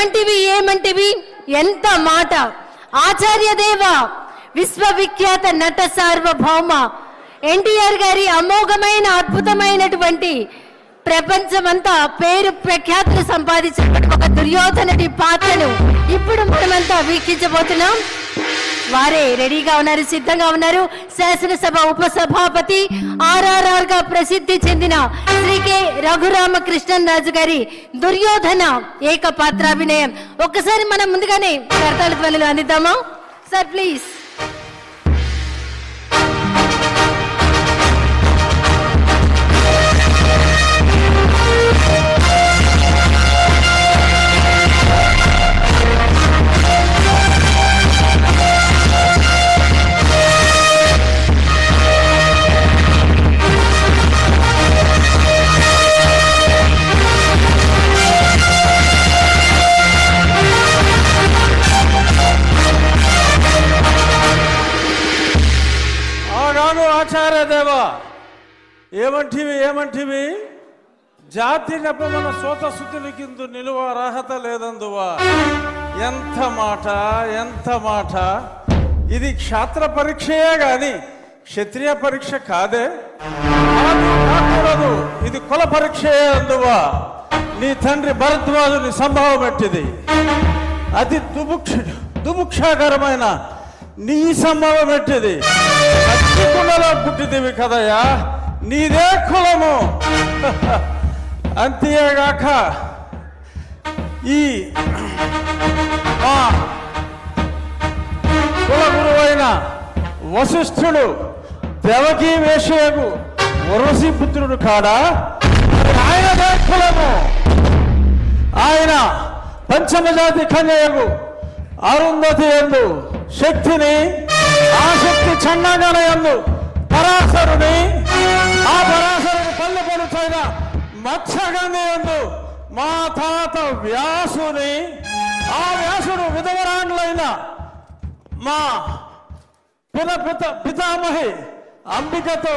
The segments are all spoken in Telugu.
ఏమంటివి ఎంత మాట. ఆచార్య దేవ విశ్వవిఖ్యాత నట సార్వభౌమ ఎన్టీఆర్ గారి అమోఘమైన అద్భుతమైనటువంటి ప్రపంచమంతా పేరు ప్రఖ్యాతులు సంపాదించిన ఒక దుర్యోధనుడి పాత్రను ఇప్పుడు మనమంతా వీక్షించబోతున్నాం. వారే రెడీగా ఉన్నారు, సిద్ధంగా ఉన్నారు. శాసనసభ ఉపసభాపతి RRR గా ప్రసిద్ధి చెందిన శ్రీ కె రఘురామకృష్ణన్ రాజు గారి దుర్యోధన ఏకపాత్రాభినయం. ఒక్కసారి మనం ముందుగానే కర్తాళ ధ్వనులు అందిద్దామా సార్, ప్లీజ్. ఆచార్య దేవ ఏమంటివి జాతి నెపమన సోత శుద్ధుని కింద నిలువ అర్హత లేదందువా. ఎంత మాట. ఇది క్షాత్ర పరీక్షయే గాని క్షత్రియ పరీక్ష కాదే, కాకూడదు. ఇది కుల పరీక్షయే అందువా. నీ తండ్రి భరద్వాజుని సంభవం ఎట్టిది. అతి దుముక్షాకరమైన నీ సంభవం ఎట్టిది. కుండలో పుట్టిదివి కదయ్యా, నీదే కులము. అంతేగాక ఈ మా కుల గురువైన వశిష్ఠుడు దేవకీ వేషయకు వరసి పుత్రుడు కాడా, ఆయనదే కులము. ఆయన పంచమజాతి కన్యకు అరుంధతి యందు శక్తిని, ఆ శక్తి చండాగన యందు పరాశరుని, ఆ పరాశరుని పల్లె పడుచైన మత్స్యగంధి యందు మా తాత వ్యాసుని, ఆ వ్యాసుడు విధవరాండ్లైన మా పితామహి అంబికతో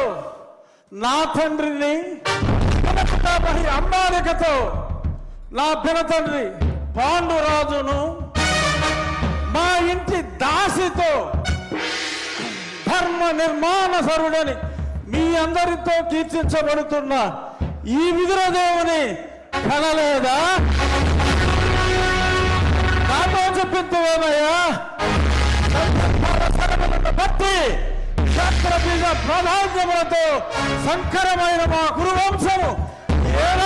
నా తండ్రిని, పితామహి అంబాలికతో నా పినతండ్రి పాండురాజును, మా ఇంటి దాసితో ధర్మ నిర్మాణ సరుడని మీ అందరితో కీర్తించబడుతున్న ఈ విదురదేవుని కనలేదా? నాతో చెప్పిందేమయ్యా. భక్తి క్షత్రబీజ ప్రాధాన్యములతో సంకరమైన మా గురువంశము ఏనాడు